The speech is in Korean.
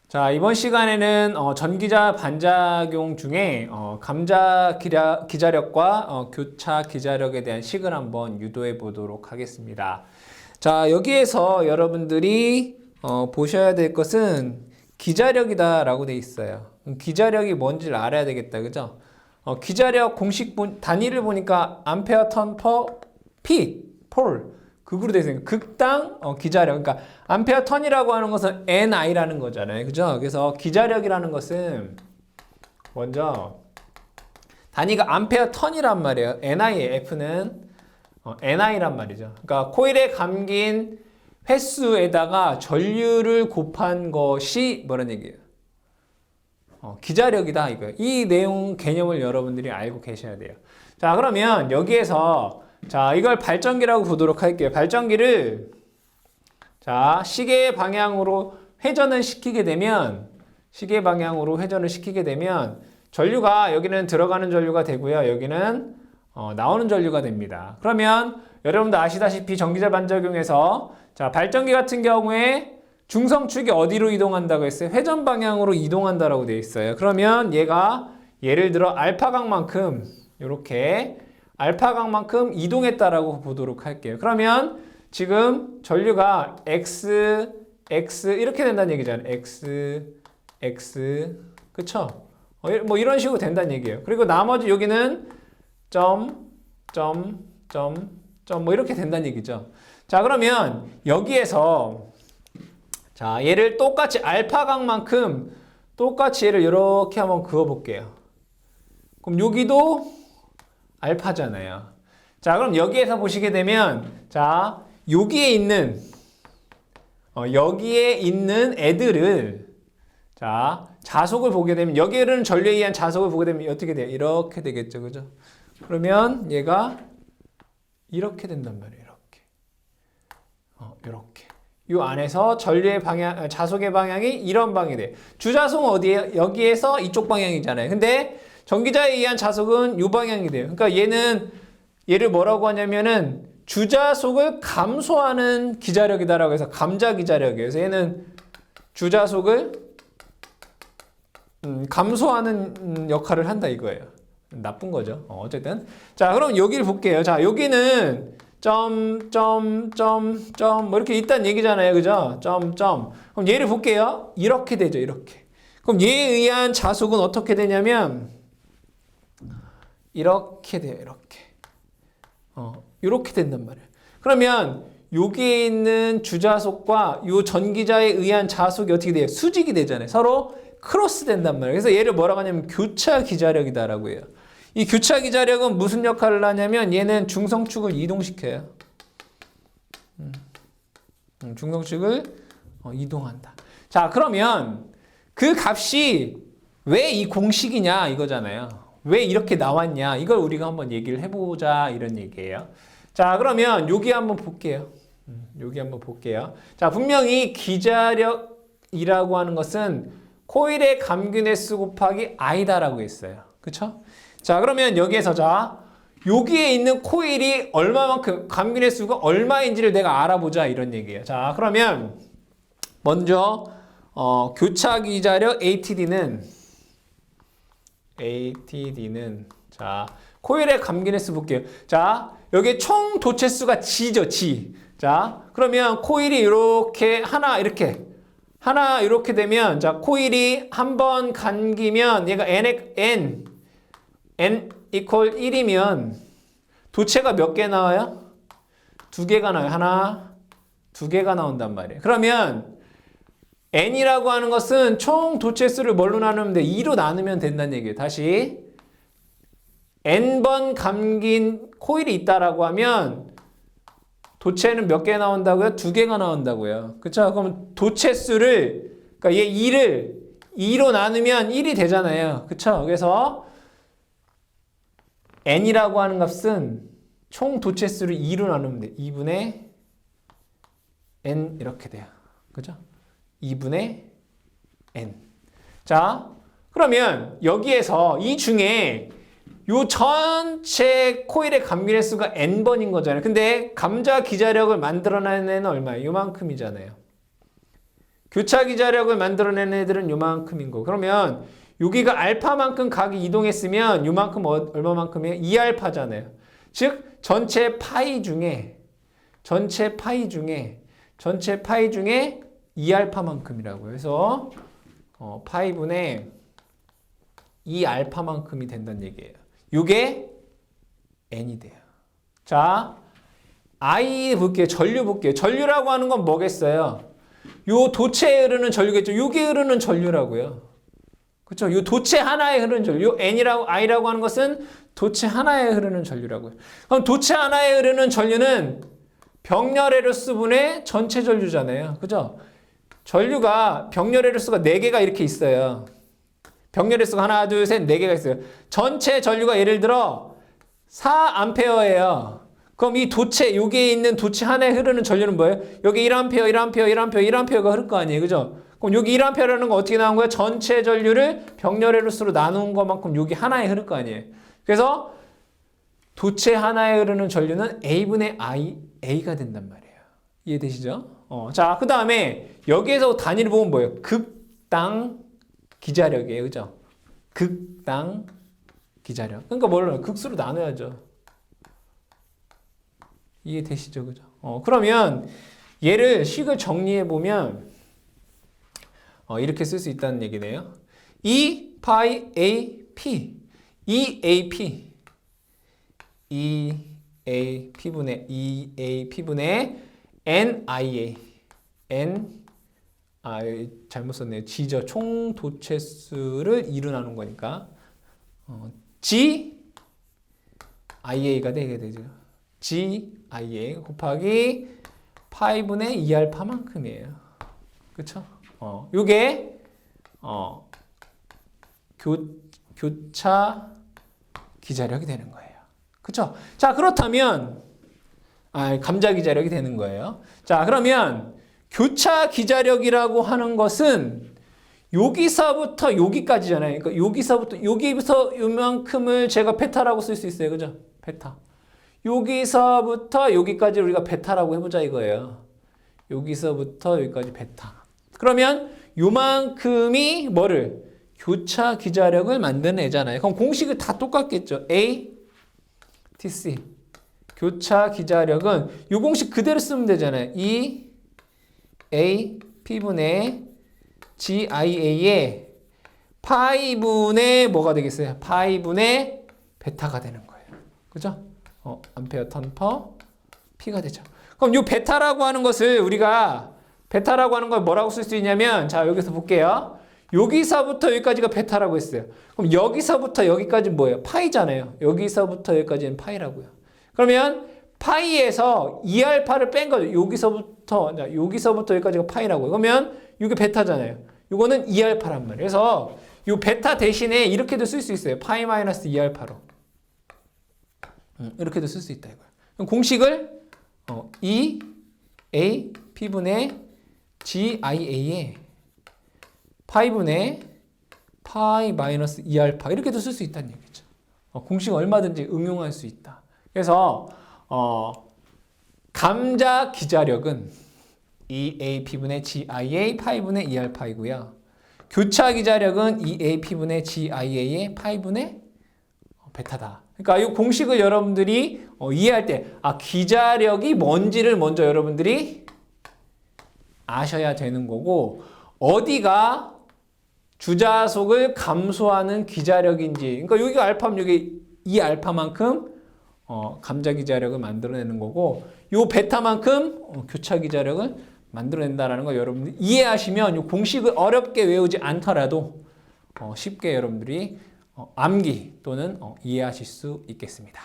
자, 이번 시간에는 전기자 반작용 중에 감자 기자력과 교차 기자력에 대한 식을 한번 유도해 보도록 하겠습니다. 자, 여기에서 여러분들이 보셔야 될 것은 기자력이다 라고 돼 있어요. 기자력이 뭔지를 알아야 되겠다, 그죠? 기자력 공식 단위를 보니까 암페어 턴 퍼 피, 폴 극으로 되어 있으니까 극당 기자력. 그러니까 암페어 턴이라고 하는 것은 NI라는 거잖아요. 그죠? 그래서 기자력이라는 것은 먼저 단위가 암페어 턴이란 말이에요. NI의 F는 NI란 말이죠. 그러니까 코일에 감긴 횟수에다가 전류를 곱한 것이 뭐라는 얘기예요? 기자력이다 이거예요. 이 내용 개념을 여러분들이 알고 계셔야 돼요. 자, 그러면 여기에서 자, 이걸 발전기라고 보도록 할게요. 발전기를 자, 시계 방향으로 회전을 시키게 되면 전류가 여기는 들어가는 전류가 되고요. 여기는 나오는 전류가 됩니다. 그러면 여러분도 아시다시피 전기자 반작용에서 자, 발전기 같은 경우에 중성축이 어디로 이동한다고 했어요? 회전 방향으로 이동한다라고 되어 있어요. 그러면 얘가 예를 들어 알파각만큼 이렇게 알파각만큼 이동했다라고 보도록 할게요. 그러면 지금 전류가 X 이렇게 된다는 얘기잖아요. X 그쵸? 뭐 이런 식으로 된다는 얘기예요. 그리고 나머지 여기는 뭐 이렇게 된다는 얘기죠. 자, 그러면 여기에서 자, 얘를 똑같이 알파각만큼 똑같이 얘를 이렇게 한번 그어 볼게요. 그럼 여기도 알파잖아요. 자, 그럼 여기에서 보시게 되면 자, 여기에 있는 애들을 자, 자속을 보게 되면 여기에는 전류에 의한 자속을 보게 되면 어떻게 돼요? 이렇게 되겠죠. 그죠? 그러면 얘가 이렇게 된단 말이에요. 이렇게. 이 안에서 전류의 방향, 자속의 방향이 이런 방향이 돼요. 주자속은 어디에요? 여기에서 이쪽 방향이잖아요. 근데 전기자에 의한 자속은 이 방향이 돼요. 그러니까 얘를 뭐라고 하냐면은 주자속을 감소하는 기자력이다라고 해서 감자 기자력이에요. 그래서 얘는 주자속을 감소하는 역할을 한다 이거예요. 나쁜 거죠. 어쨌든. 자, 그럼 여기를 볼게요. 자, 여기는 뭐 이렇게 있다는 얘기잖아요. 그죠? 그럼 얘를 볼게요. 이렇게 되죠. 이렇게. 그럼 얘에 의한 자속은 어떻게 되냐면 이렇게 돼요. 이렇게 된단 말이에요. 그러면 여기에 있는 주자속과 이 전기자에 의한 자속이 어떻게 돼요? 수직이 되잖아요. 서로 크로스 된단 말이에요. 그래서 얘를 뭐라고 하냐면 교차 기자력이다라고 해요. 이 교차 기자력은 무슨 역할을 하냐면 얘는 중성축을 이동시켜요. 중성축을 이동한다. 자, 그러면 그 값이 왜 이 공식이냐 이거잖아요. 왜 이렇게 나왔냐 이걸 우리가 한번 얘기를 해보자 이런 얘기예요. 자, 그러면 여기 한번 볼게요. 자, 분명히 기자력이라고 하는 것은 코일의 감균 횟수 곱하기 I다라고 했어요. 그쵸? 자, 그러면 여기에서 자, 여기에 있는 코일이 얼마만큼, 감균 횟수가 얼마인지를 내가 알아보자 이런 얘기예요. 자, 그러면 먼저 교차 기자력 ATD는 자, 코일의 감균 횟수 볼게요. 자, 여기 총 도체수가 G죠, G. 자, 그러면 코일이 이렇게 하나 이렇게 되면 자, 코일이 한 번 감기면 얘가 N equal 1이면 도체가 몇 개 나와요? 2개가 나와요. 하나, 2개가 나온단 말이에요. 그러면 N이라고 하는 것은 총 도체수를 뭘로 나누면 돼? 2로 나누면 된다는 얘기예요. 다시 N번 감긴 코일이 있다라고 하면 도체는 몇 개 나온다고요? 2개가 나온다고요. 그쵸? 그럼 도체수를 그러니까 얘 2를 2로 나누면 1이 되잖아요. 그쵸? 그래서 N이라고 하는 값은 총 도체수를 2로 나누면 돼. 2분의 N 이렇게 돼요. 그죠? 2분의 N. 자, 그러면 여기에서 이 중에 요 전체 코일의 감균 횟수가 N번인 거잖아요. 근데 감자 기자력을 만들어내는 애는 얼마예요? 요만큼이잖아요. 교차 기자력을 만들어내는 애들은 요만큼인 거. 그러면 여기가 알파만큼 각이 이동했으면 요만큼 얼마만큼이에요? 2알파잖아요. 즉 전체 파이 중에 2알파만큼이라고요. 그래서 파이분의 2알파만큼이 된다는 얘기예요. 이게 n이 돼요. 자, I 볼게요. 전류 볼게요. 전류라고 하는 건 뭐겠어요? 요 도체에 흐르는 전류겠죠. 요게 흐르는 전류라고요. 그렇죠? 요 도체 하나에 흐르는 전류. 요 I라고 하는 것은 도체 하나에 흐르는 전류라고요. 그럼 도체 하나에 흐르는 전류는 병렬에르스 분의 전체 전류잖아요. 그죠? 전류가 병렬에르스가 4개가 이렇게 있어요. 병렬에르스가 하나, 둘, 셋, 4개가 있어요. 전체 전류가 예를 들어 4A예요. 그럼 이 도체, 여기에 있는 도체 하나에 흐르는 전류는 뭐예요? 여기 1A가 흐를 거 아니에요. 그죠? 그럼 여기 1A라는 건 어떻게 나온 거예요? 전체 전류를 병렬에르스로 나눈 것만큼 여기 하나에 흐를 거 아니에요. 그래서 도체 하나에 흐르는 전류는 A분의 A가 된단 말이에요. 이해되시죠? 자, 그 다음에 여기에서 단위를 보면 뭐예요? 극당 기자력이에요. 그죠? 극당 기자력. 그러니까 뭘로 극수로 나눠야죠. 이해되시죠? 그죠? 그러면 얘를 식을 정리해 보면 이렇게 쓸 수 있다는 얘기네요. E 파이 A P EAP분의 NIA 잘못 썼네요. G죠. 총 도체수를 2로 나눈 거니까 GIA가 되게 되죠. GIA 곱하기 파이분의 2알파만큼이에요. 그쵸? 요게 교차 기자력이 되는 거예요. 그쵸? 자, 그렇다면 감자 기자력이 되는 거예요. 자, 그러면 교차 기자력이라고 하는 것은 여기서부터 여기까지잖아요. 그러니까 여기서 요만큼을 제가 베타라고 쓸 수 있어요. 그죠? 베타. 여기서부터 여기까지 우리가 베타라고 해보자 이거예요. 여기서부터 여기까지 베타. 그러면 요만큼이 뭐를? 교차 기자력을 만드는 애잖아요. 그럼 공식은 다 똑같겠죠. A, TC. 교차 기자력은 요 공식 그대로 쓰면 되잖아요. E, A, P분의 GIA의 파이분의 뭐가 되겠어요? 파이분의 베타가 되는 거예요. 그죠? 암페어 턴 퍼 P가 되죠. 그럼 요 베타라고 하는 것을 우리가 베타라고 하는 걸 뭐라고 쓸 수 있냐면 자, 여기서 볼게요. 여기서부터 여기까지가 베타라고 했어요. 그럼 여기서부터 여기까지는 뭐예요? 파이잖아요. 여기서부터 여기까지는 파이라고요. 그러면 파이에서 2알파를 뺀 거죠. 여기서부터 여기까지가 파이라고요. 그러면 이게 베타잖아요. 이거는 2알파란 말이에요. 그래서 이 베타 대신에 이렇게도 쓸 수 있어요. 파이 마이너스 2알파로. 이렇게도 쓸 수 있다 이거예요. 그럼 공식을 E, A, P분의 GIA에 파이분의 파이 마이너스 2알파 이렇게도 쓸 수 있다는 얘기죠. 공식 얼마든지 응용할 수 있다. 그래서 감자 기자력은 EAP분의 GIA 파이분의 2알파이고요. 교차 기자력은 EAP분의 GIA의 파이분의 베타다. 그러니까 이 공식을 여러분들이 이해할 때 기자력이 뭔지를 먼저 여러분들이 아셔야 되는 거고 어디가 주자속을 감소하는 기자력인지 그러니까 여기가 알파면 여기 이 알파만큼 감자 기자력을 만들어내는 거고 요 베타만큼 교차 기자력을 만들어낸다라는 거 여러분들이 이해하시면 이 공식을 어렵게 외우지 않더라도 쉽게 여러분들이 암기 또는 이해하실 수 있겠습니다.